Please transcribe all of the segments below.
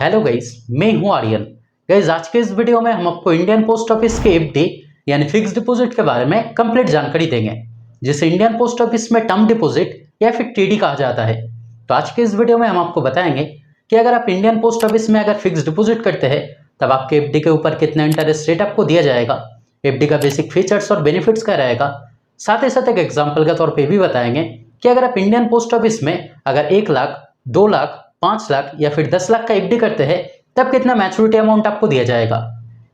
Hello guys, मैं हूं Aryan. Guys, आज के इस वीडियो में हम आपको इंडियन पोस्ट ऑफिस के एफडी यानी फिक्स डिपॉजिट के बारे में कंप्लीट जानकारी देंगे, जिसे इंडियन पोस्ट ऑफिस में टर्म डिपॉजिट या फिर टीडी कहा जाता है। तो आज के इस वीडियो में हम आपको बताएंगे कि अगर आप इंडियन पोस्ट ऑफिस में अगर फिक्स डिपॉजिट करते हैं तब आपके एफडी के ऊपर कितना इंटरेस्ट रेट आपको दिया जाएगा, एफडी का बेसिक फीचर्स और बेनिफिट्स क्या रहेगा। साथ ही साथ एक एग्जाम्पल के तौर पर भी बताएंगे कि अगर आप इंडियन पोस्ट ऑफिस में अगर 1 लाख, 2 लाख, 5 लाख या फिर 10 लाख का एफडी करते हैं तब कितना मैच्योरिटी अमाउंट आपको दिया जाएगा।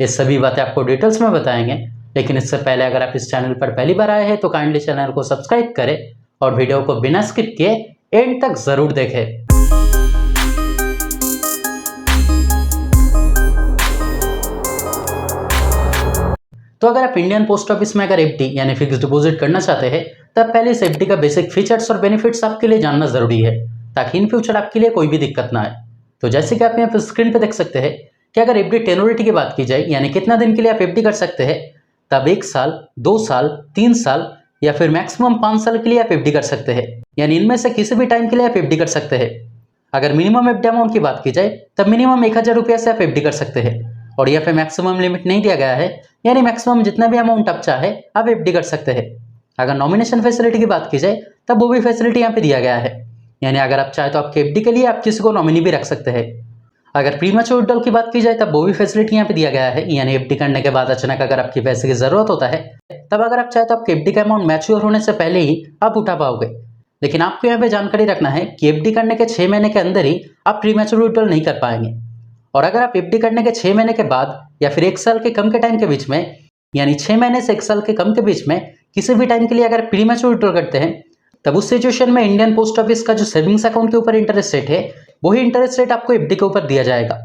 ये सभी बातें आपको डिटेल्स में बताएंगे, लेकिन इससे पहले अगर आप इस चैनल पर पहली बार आए हैं तो काइंडली चैनल को सब्सक्राइब करें और वीडियो को बिना स्किप किए एंड तक जरूर देखें। तो अगर आप इंडियन पोस्ट ऑफिस में अगर एफडी यानी फिक्स डिपॉजिट करना चाहते हैं तब पहले इस एफडी का बेसिक फीचर्स और बेनिफिट्स आपके लिए जानना जरूरी है, ताकि इन फ्यूचर आपके लिए कोई भी दिक्कत ना आए। तो जैसे कि आप यहाँ पर स्क्रीन पे देख सकते हैं कि अगर एफडी टेन्योरिटी की बात की जाए यानी कितना दिन के लिए आप एफडी कर सकते हैं, तब 1 साल, 2 साल, 3 साल या फिर मैक्सिमम 5 साल के लिए आप एफडी कर सकते हैं। यानी इनमें से किसी भी टाइम के लिए आप एफडी कर सकते हैं। अगर मिनिमम एफडी अमाउंट की बात की जाए तब मिनिमम 1000 रुपये से आप एफडी कर सकते हैं और यहाँ पे मैक्सिमम लिमिट नहीं दिया गया है, यानी मैक्सिमम जितना भी अमाउंट आप चाहे आप एफडी कर सकते हैं। अगर नॉमिनेशन फैसिलिटी की बात की जाए तब वो भी फैसिलिटी यहाँ पे दिया गया है, यानी अगर आप चाहे तो आपके एफडी के लिए आप किसी को नॉमिनी भी रख सकते हैं। अगर प्रीमैच्योर विड्रॉल की बात की जाए तब वो भी फैसिलिटी यहाँ पे दिया गया है, यानी एफडी करने के बाद अचानक अगर आपकी पैसे की जरूरत होता है तब अगर आप चाहे तो आपके एफडी का अमाउंट मैच्योर होने से पहले ही आप उठा पाओगे। लेकिन आपको यहाँ पे जानकारी रखना है कि एफडी करने के 6 महीने के अंदर ही आप प्रीमैच्योर विड्रॉल नहीं कर पाएंगे। और अगर आप एफडी करने के 6 महीने के बाद या फिर 1 साल के कम के टाइम के बीच में, यानी 6 महीने से 1 साल के कम के बीच में किसी भी टाइम के लिए अगर प्रीमैच्योर विड्रॉल करते हैं तब उस सिचुएशन में इंडियन पोस्ट ऑफिस का जो सेविंग्स अकाउंट के ऊपर इंटरेस्ट रेट है वही इंटरेस्ट रेट आपको एफडी के ऊपर दिया जाएगा।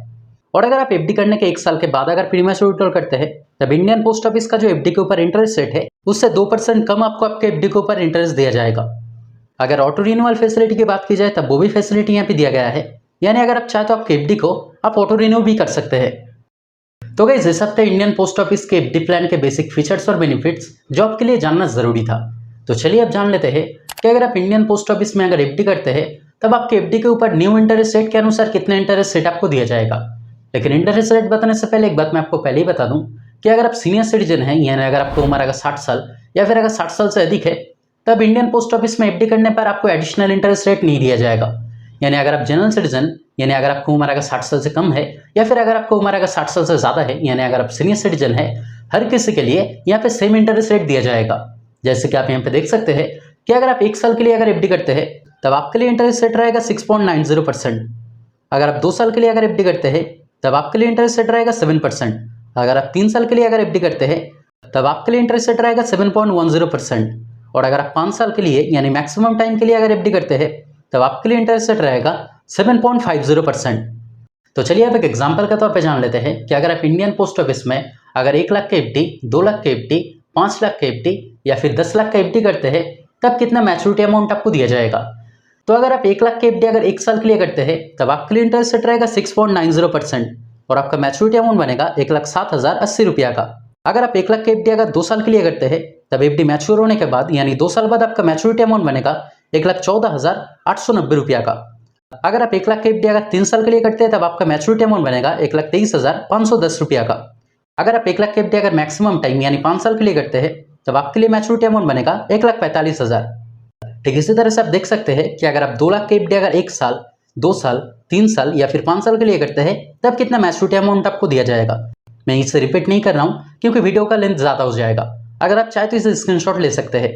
और अगर आप एफडी करने के 1 साल के बाद अगर प्रीमैच्योर विड्रॉल करते हैं तब इंडियन पोस्ट ऑफिस का जो एफडी के ऊपर इंटरेस्ट रेट है उससे 2% कम आपको आपके एफडी के ऊपर इंटरेस्ट दिया जाएगा। अगर ऑटो रिन्यूअल फैसिलिटी की बात की जाए तब वो भी फैसिलिटी यहाँ पे दिया गया है, यानी अगर आप चाहे तो आपके एफडी को आप ऑटो रिन्यू भी कर सकते हैं। तो गाइस, इस हफ्ते इंडियन पोस्ट ऑफिस के एफडी प्लान के बेसिक फीचर्स और बेनिफिट्स जो आपके लिए जानना जरूरी था। तो चलिए अब जान लेते हैं कि अगर आप इंडियन पोस्ट ऑफिस में अगर एफडी करते हैं तब आपके एफडी के ऊपर न्यू इंटरेस्ट रेट के अनुसार कितना इंटरेस्ट रेट आपको दिया जाएगा। लेकिन इंटरेस्ट रेट बताने से पहले एक बात मैं आपको पहले ही बता दूं कि अगर आप सीनियर सिटीजन हैं, यानी अगर आपको उम्र अगर 60 साल या फिर अगर 60 साल से अधिक है, तब इंडियन पोस्ट ऑफिस में एफडी करने पर आपको एडिशनल इंटरेस्ट रेट नहीं दिया जाएगा। यानी अगर आप जनरल सिटीजन, यानी अगर आपको उम्र अगर 60 साल से कम है या फिर अगर आपको उम्र अगर 60 साल से ज़्यादा है, यानी अगर आप सीनियर सिटीजन है, हर किसी के लिए यहाँ पे सेम इंटरेस्ट रेट दिया जाएगा। जैसे कि आप यहाँ पे देख सकते हैं कि अगर आप 1 साल के लिए अगर एफडी करते हैं तब आपके लिए इंटरेस्ट रेट रहेगा 6.90%। अगर आप 2 साल के लिए अगर एफडी करते हैं तब आपके लिए इंटरेस्ट रेट रहेगा 7%। अगर आप 3 साल के लिए अगर एफडी करते हैं तब आपके लिए इंटरेस्ट रेट रहेगा 7.10%। और अगर आप 5 साल के लिए यानी मैक्सिमम टाइम के लिए अगर एफडी करते हैं तब आपके लिए इंटरेस्ट रेट रहेगा 7.50%। तो चलिए अब एक एग्जाम्पल के तौर पे जान लेते हैं कि अगर आप इंडियन पोस्ट ऑफिस में अगर 1 लाख के एफडी, 2 लाख के एफडी, 5 लाख के एफडी या फिर 10 लाख का एफडी करते हैं तब कितना मैच्योरिटी अमाउंट आपको दिया जाएगा। तो अगर आप 1 लाख के एफडी अगर 1 साल के लिए करते हैं तब आपके लिए इंटरेस्ट रेट रहेगा 6.90% और आपका मैच्योरिटी अमाउंट बनेगा 1,07,080 रुपया का। अगर आप 1 लाख के एफडी अगर 2 साल के लिए करते हैं तब एफडी मैच्योर होने के बाद यानी 2 साल बाद आपका मैच्योरिटी अमाउंट बनेगा 1,14,890 रुपया का। अगर आप 1 लाख के एफडी अगर 3 साल के लिए करते हैं तब आपका मैच्योरिटी अमाउंट बनेगा 1,23,510 रुपया का। अगर आप 1 लाख के एफडी अगर मैक्सिमम टाइम यानी 5 साल के लिए करते हैं तब आपके लिए मैच्योरिटी अमाउंट बनेगा 1,45,000। ठीक इसी तरह से आप देख सकते हैं कि अगर आप 2 लाख के एफडी अगर 1 साल, 2 साल, 3 साल या फिर 5 साल के लिए करते हैं तब कितना मैच्योरिटी अमाउंट आपको दिया जाएगा। मैं इसे रिपीट नहीं कर रहा हूँ क्योंकि वीडियो का लेंथ ज़्यादा हो जाएगा। अगर आप चाहे तो इसे स्क्रीनशॉट ले सकते हैं।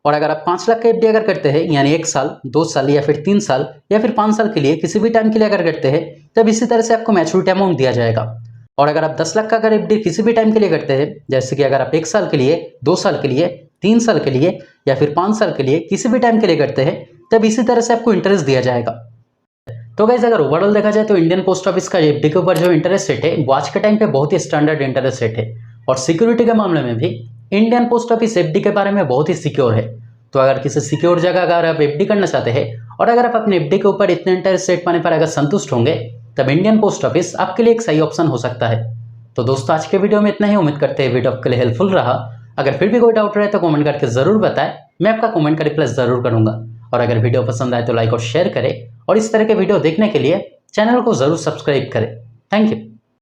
और अगर आप 5 लाख का एफडी अगर करते हैं यानी 1 साल, 2 साल या फिर 3 साल या फिर 5 साल के लिए किसी भी टाइम के लिए अगर करते हैं तब इसी तरह से आपको मैच्योरिटी अमाउंट दिया जाएगा। और अगर आप 10 लाख का अगर एफडी किसी भी टाइम के लिए करते हैं, जैसे कि अगर आप 1 साल के लिए, 2 साल के लिए, 3 साल के लिए या फिर 5 साल के लिए किसी भी टाइम के लिए करते हैं तब इसी तरह से आपको इंटरेस्ट दिया जाएगा। तो गाइस, अगर ओवरऑल देखा जाए तो इंडियन पोस्ट ऑफिस का एफडी के ऊपर जो इंटरेस्ट रेट है वो आज के टाइम पे बहुत ही स्टैंडर्ड इंटरेस्ट रेट है और सिक्योरिटी के मामले में भी इंडियन पोस्ट ऑफिस एफडी के बारे में बहुत ही सिक्योर है। तो अगर किसी सिक्योर जगह अगर आप एफडी करना चाहते हैं और अगर आप अपने एफडी के ऊपर इतने इंटरेस्ट रेट पाने पर अगर संतुष्ट होंगे तब इंडियन पोस्ट ऑफिस आपके लिए एक सही ऑप्शन हो सकता है। तो दोस्तों, आज के वीडियो में इतना ही। उम्मीद करते हैं वीडियो आपके लिए हेल्पफुल रहा। अगर फिर भी कोई डाउट रहे तो कमेंट करके जरूर बताएं, मैं आपका कमेंट का रिप्लाई जरूर करूंगा। और अगर वीडियो पसंद आए तो लाइक और शेयर करें और इस तरह के वीडियो देखने के लिए चैनल को ज़रूर सब्सक्राइब करें। Thank you.